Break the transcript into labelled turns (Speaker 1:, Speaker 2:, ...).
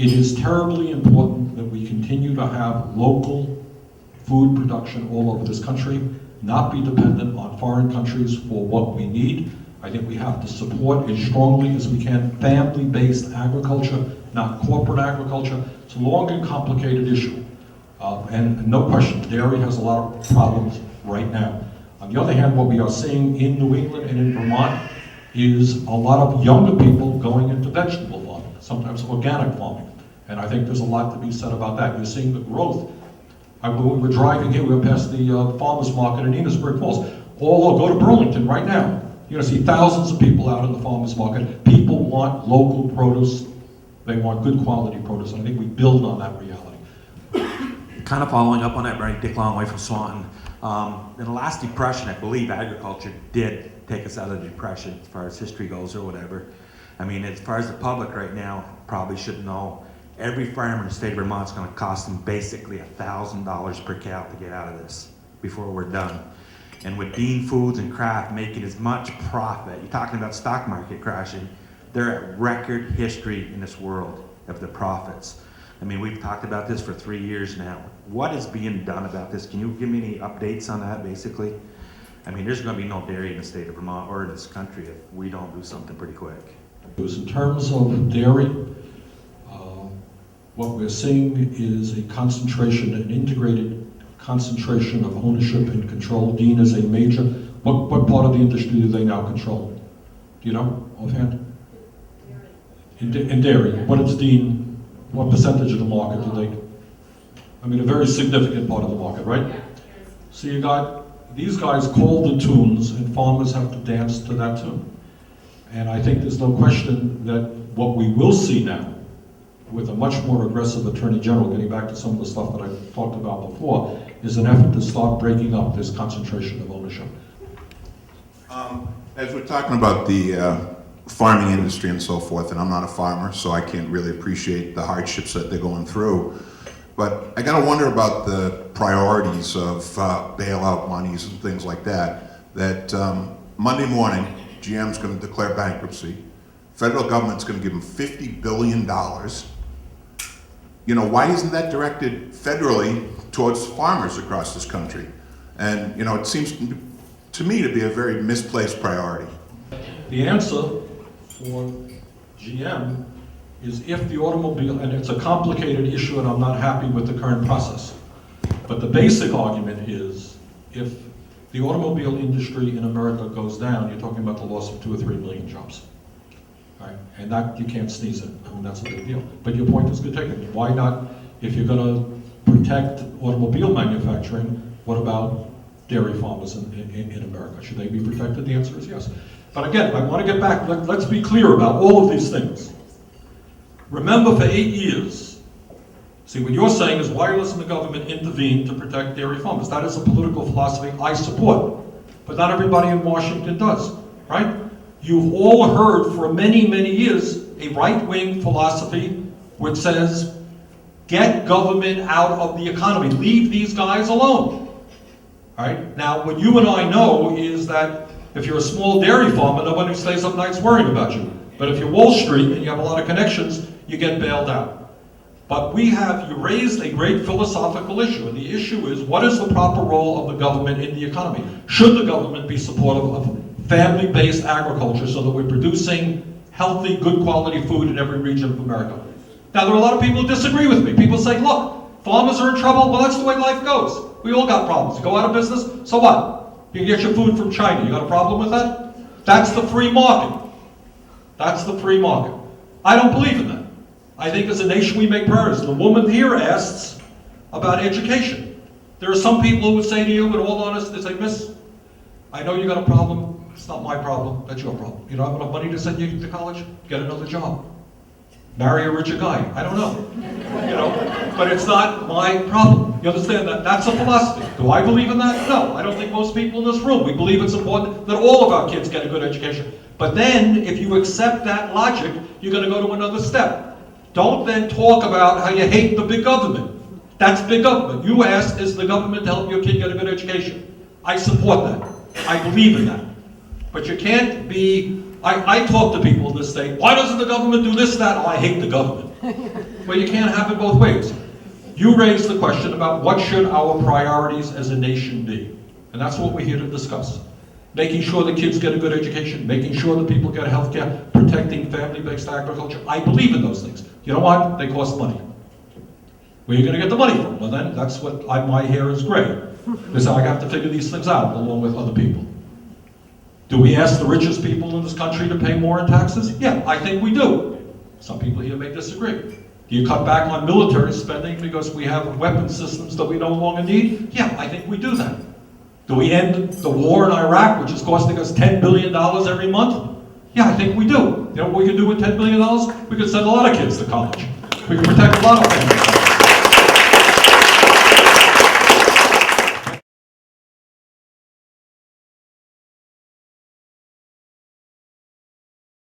Speaker 1: It is terribly important that we continue to have local food production all over this country, not be dependent on foreign countries for what we need. I think we have to support as strongly as we can family-based agriculture, not corporate agriculture. It's a long and complicated issue. And no question, dairy has a lot of problems right now. On the other hand, what we are seeing in New England and in Vermont is a lot of younger people going into vegetable farming, sometimes organic farming. And I think there's a lot to be said about that. You're seeing the growth. When we were driving here, we were past the farmers market in Enosburg Falls. Go to Burlington right now. You're going to see thousands of people out in the farmers market. People want local produce. They want good quality produce. And I think we build on that reality.
Speaker 2: Kind of following up on that, right, Dick Longway from Swanton. In the last depression, I believe agriculture did take us out of the depression as far as history goes or whatever. I mean, as far as the public right now probably should know, every farmer in the state of Vermont is going to cost them basically $1,000 per cow to get out of this before we're done. And with Dean Foods and Kraft making as much profit, you're talking about stock market crashing, they're at record history in this world of the profits. I mean, we've talked about this for 3 years now. What is being done about this? Can you give me any updates on that, basically? I mean, there's going to be no dairy in the state of Vermont or in this country if we don't do something pretty quick.
Speaker 1: In terms of dairy, what we're seeing is a concentration, an integrated concentration of ownership and control. Dean is a major. What part of the industry do they now control? Do you know offhand? In dairy. What is Dean? What percentage of the market do they? I mean, a very significant part of the market, right? So you got these guys call the tunes, and farmers have to dance to that tune. And I think there's no question that what we will see now, with a much more aggressive Attorney General, getting back to some of the stuff that I talked about before, is an effort to start breaking up this concentration of ownership.
Speaker 3: As we're talking about the farming industry and so forth, and I'm not a farmer, so I can't really appreciate the hardships that they're going through, but I gotta wonder about the priorities of bailout monies and things like that, that Monday morning, GM's gonna declare bankruptcy, federal government's gonna give them $50 billion. You know, why isn't that directed federally towards farmers across this country? And, you know, it seems to me to be a very misplaced priority.
Speaker 1: The answer for GM is if the automobile, and it's a complicated issue and I'm not happy with the current process, but the basic argument is if the automobile industry in America goes down, you're talking about the loss of 2 or 3 million jobs. Right? And that you can't sneeze at. I mean, that's a big deal. But your point is good taken. Why not, if you're going to protect automobile manufacturing, what about dairy farmers in America? Should they be protected? The answer is yes. But again, I want to get back, let's be clear about all of these things. Remember, for 8 years, see, what you're saying is why doesn't the government intervene to protect dairy farmers? That is a political philosophy I support, but not everybody in Washington does, right? You've all heard for many, many years a right-wing philosophy which says, get government out of the economy, leave these guys alone. All right? Now, what you and I know is that if you're a small dairy farmer, nobody stays up nights worrying about you. But if you're Wall Street and you have a lot of connections, you get bailed out. But you raised a great philosophical issue, and the issue is, what is the proper role of the government in the economy? Should the government be supportive of family-based agriculture so that we're producing healthy, good quality food in every region of America? Now, there are a lot of people who disagree with me. People say, look, farmers are in trouble. Well, that's the way life goes. We all got problems. You go out of business, so what? You get your food from China. You got a problem with that? That's the free market. That's the free market. I don't believe in that. I think as a nation we make priorities. The woman here asks about education. There are some people who would say to you, in all honesty, they say, Miss, I know you got a problem. It's not my problem, that's your problem. You don't have enough money to send you to college? Get another job. Marry a richer guy. I don't know. You know, but it's not my problem. You understand that? That's a philosophy. Do I believe in that? No, I don't think most people in this room. We believe it's important that all of our kids get a good education. But then, if you accept that logic, you're going to go to another step. Don't then talk about how you hate the big government. That's big government. You asked, is the government to help your kid get a good education? I support that. I believe in that. But you can't be, I talk to people in this state, why doesn't the government do this, that? Oh, I hate the government. Well, you can't have it both ways. You raised the question about what should our priorities as a nation be? And that's what we're here to discuss. Making sure the kids get a good education, making sure that people get health care, protecting family-based agriculture. I believe in those things. You know what? They cost money. Where are you going to get the money from? Well, then, that's what my hair is gray. Because I have to figure these things out along with other people. Do we ask the richest people in this country to pay more in taxes? Yeah, I think we do. Some people here may disagree. Do you cut back on military spending because we have weapon systems that we no longer need? Yeah, I think we do that. Do we end the war in Iraq, which is costing us $10 billion every month? Yeah, I think we do. You know what we can do with $10 billion? We could send a lot of kids to college. We can protect a lot of families.